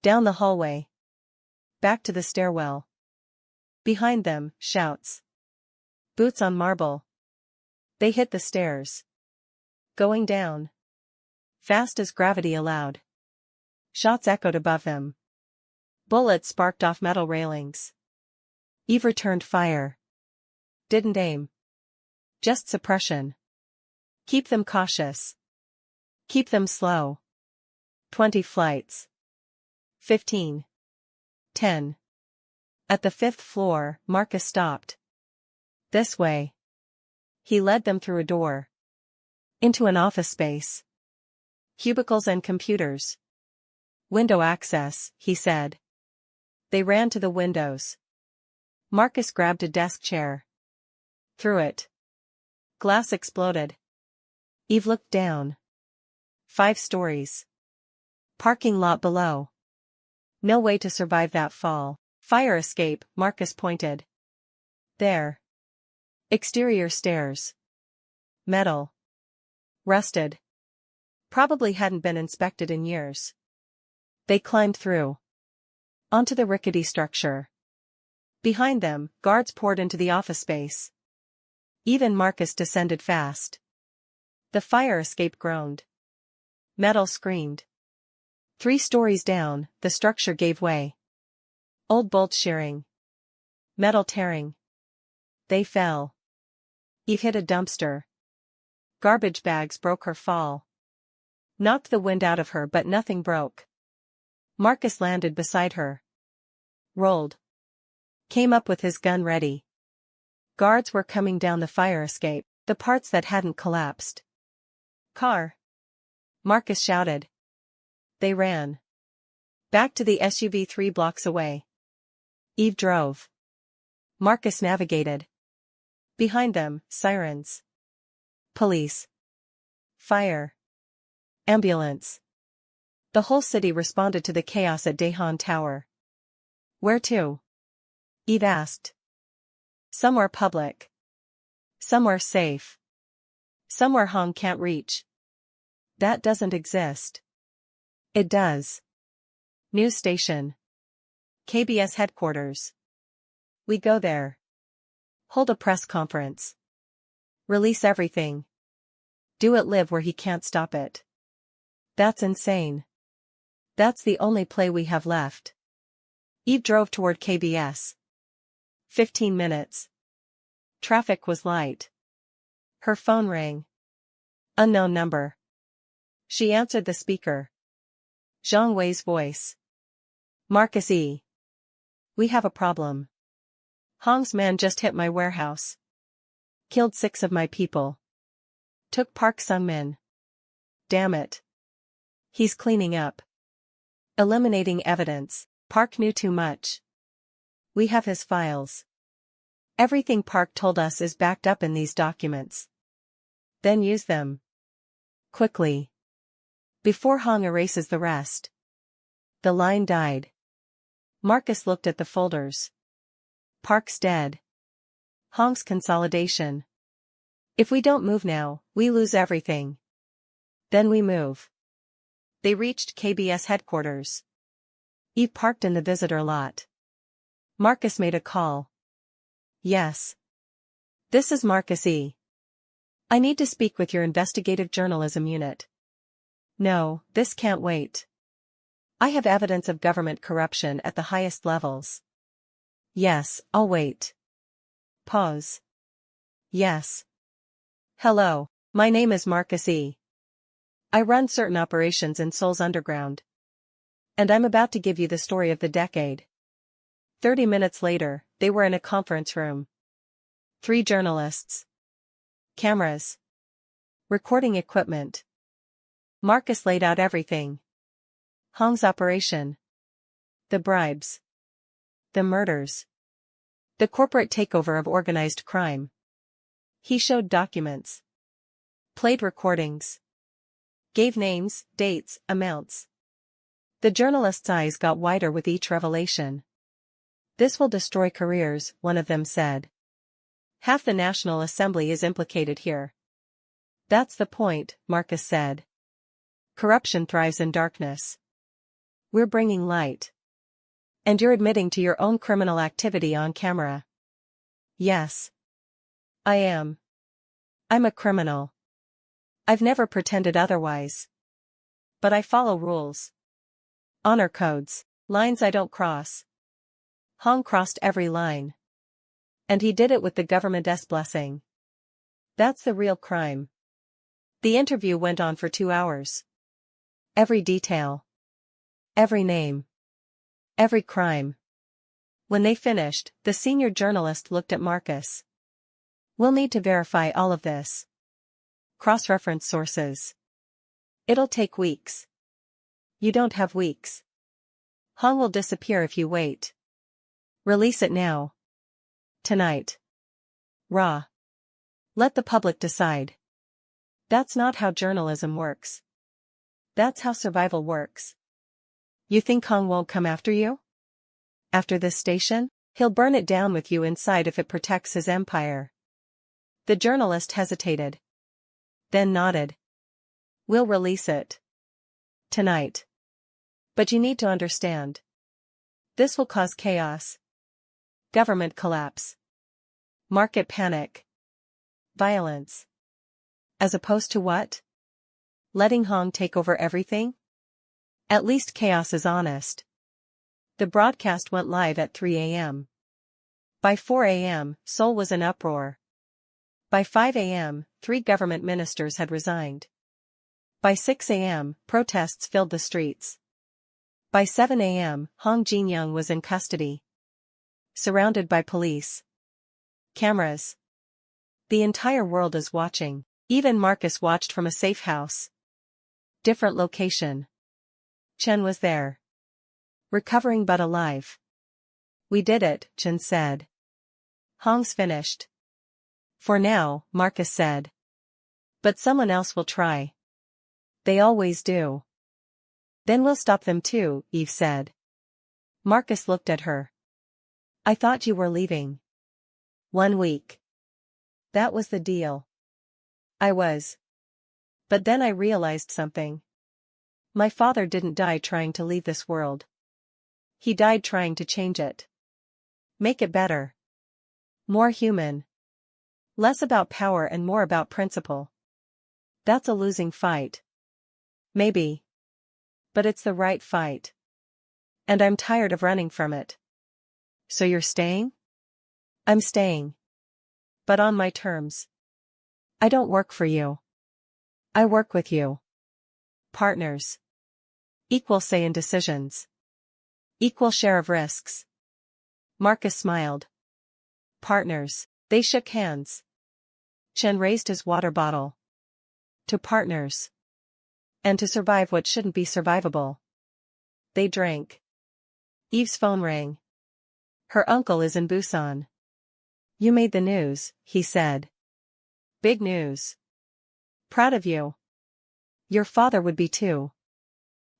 Down the hallway. Back to the stairwell. Behind them, shouts. Boots on marble. They hit the stairs. Going down. Fast as gravity allowed. Shots echoed above them. Bullets sparked off metal railings. Eve returned fire. Didn't aim. Just suppression. Keep them cautious. Keep them slow. 20 flights. 15. 10. At the 5th floor, Marcus stopped. This way. He led them through a door. Into an office space. Cubicles and computers. Window access, he said. They ran to the windows. Marcus grabbed a desk chair. Threw it. Glass exploded. Eve looked down. 5 stories. Parking lot below. No way to survive that fall. Fire escape, Marcus pointed. There. Exterior stairs. Metal. Rusted. Probably hadn't been inspected in years. They climbed through. Onto the rickety structure. Behind them, guards poured into the office space. Even Marcus descended fast. The fire escape groaned. Metal screamed. 3 stories down, the structure gave way. Old bolts shearing. Metal tearing. They fell. Eve hit a dumpster. Garbage bags broke her fall. Knocked the wind out of her, but nothing broke. Marcus landed beside her. Rolled. Came up with his gun ready. Guards were coming down the fire escape, the parts that hadn't collapsed. Car. Marcus shouted. They ran. Back to the SUV 3 blocks away. Eve drove. Marcus navigated. Behind them, sirens. Police. Fire. Ambulance. The whole city responded to the chaos at Daehan Tower. Where to? Eve asked. Somewhere public. Somewhere safe. Somewhere Hong can't reach. That doesn't exist. It does. News station. KBS headquarters. We go there. Hold a press conference. Release everything. Do it live where he can't stop it. That's insane. That's the only play we have left. Eve drove toward KBS. 15 minutes. Traffic was light. Her phone rang. Unknown number. She answered the speaker. Zhang Wei's voice. Marcus E. We have a problem. Hong's man just hit my warehouse. Killed 6 of my people. Took Park Sung-min. Damn it. He's cleaning up. Eliminating evidence. Park knew too much. We have his files. Everything Park told us is backed up in these documents. Then use them. Quickly. Before Hong erases the rest. The line died. Marcus looked at the folders. Park's dead. Hong's consolidation. If we don't move now, we lose everything. Then we move. They reached KBS headquarters. Eve parked in the visitor lot. Marcus made a call. Yes. This is Marcus E. I need to speak with your investigative journalism unit. No, this can't wait. I have evidence of government corruption at the highest levels. Yes, I'll wait. Pause. Yes. Hello, my name is Marcus E. I run certain operations in Seoul's underground. And I'm about to give you the story of the decade. 30 minutes later, they were in a conference room. 3 journalists. Cameras. Recording equipment. Marcus laid out everything. Hong's operation. The bribes. The murders. The corporate takeover of organized crime. He showed documents. Played recordings. Gave names, dates, amounts. The journalist's eyes got wider with each revelation. This will destroy careers, one of them said. Half the National Assembly is implicated here. That's the point, Marcus said. Corruption thrives in darkness. We're bringing light. And you're admitting to your own criminal activity on camera. Yes. I am. I'm a criminal. I've never pretended otherwise. But I follow rules. Honor codes, lines I don't cross. Hong crossed every line. And he did it with the government's blessing. That's the real crime. The interview went on for 2 hours. Every detail. Every name. Every crime. When they finished, the senior journalist looked at Marcus. We'll need to verify all of this. Cross-reference sources. It'll take weeks. You don't have weeks. Hong will disappear if you wait. Release it now. Tonight. Raw. Let the public decide. That's not how journalism works. That's how survival works. You think Hong won't come after you? After this station? He'll burn it down with you inside if it protects his empire. The journalist hesitated. Then nodded. We'll release it. Tonight. But you need to understand. This will cause chaos. Government collapse. Market panic. Violence. As opposed to what? Letting Hong take over everything? At least chaos is honest. The broadcast went live at 3 a.m. By 4 a.m., Seoul was in uproar. By 5 a.m., 3 government ministers had resigned. By 6 a.m., protests filled the streets. By 7 a.m., Hong Jin-young was in custody. Surrounded by police. Cameras. The entire world is watching. Even Marcus watched from a safe house. Different location. Chen was there. Recovering but alive. We did it, Chen said. Hong's finished. For now, Marcus said. But someone else will try. They always do. Then we'll stop them too, Eve said. Marcus looked at her. I thought you were leaving. 1 week. That was the deal. I was. But then I realized something. My father didn't die trying to leave this world. He died trying to change it. Make it better. More human. Less about power and more about principle. That's a losing fight. Maybe. But it's the right fight. And I'm tired of running from it. So you're staying? I'm staying. But on my terms. I don't work for you. I work with you. Partners. Equal say in decisions. Equal share of risks. Marcus smiled. Partners. They shook hands. Chen raised his water bottle. To partners. And to survive what shouldn't be survivable. They drank. Eve's phone rang. Her uncle is in Busan. You made the news, he said. Big news. Proud of you. Your father would be too.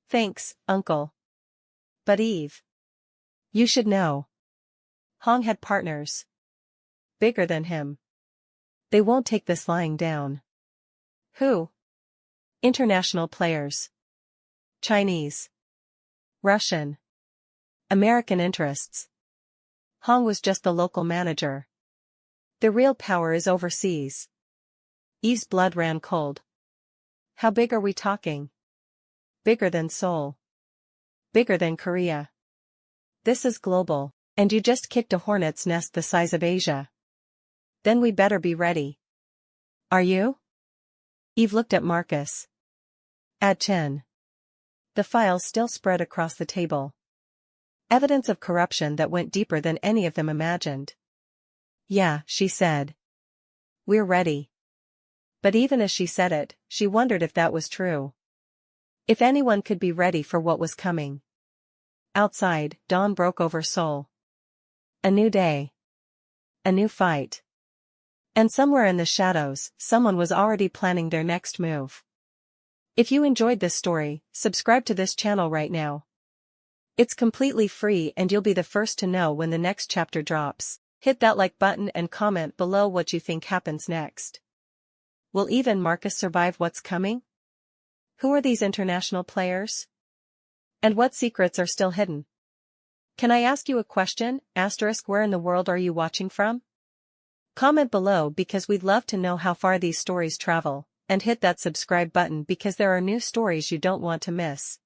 Thanks, uncle. But Eve. You should know. Hong had partners. Bigger than him. They won't take this lying down. Who? International players. Chinese. Russian. American interests. Hong was just the local manager. The real power is overseas. Eve's blood ran cold. How big are we talking? Bigger than Seoul. Bigger than Korea. This is global, and you just kicked a hornet's nest the size of Asia. Then we better be ready. Are you? Eve looked at Marcus. At Chen. The files still spread across the table. Evidence of corruption that went deeper than any of them imagined. Yeah, she said. We're ready. But even as she said it, she wondered if that was true. If anyone could be ready for what was coming. Outside, dawn broke over Seoul. A new day. A new fight. And somewhere in the shadows, someone was already planning their next move. If you enjoyed this story, subscribe to this channel right now. It's completely free and you'll be the first to know when the next chapter drops. Hit that like button and comment below what you think happens next. Will Eve and Marcus survive what's coming? Who are these international players? And what secrets are still hidden? Can I ask you a question? Where in the world are you watching from? Comment below because we'd love to know how far these stories travel, and hit that subscribe button because there are new stories you don't want to miss.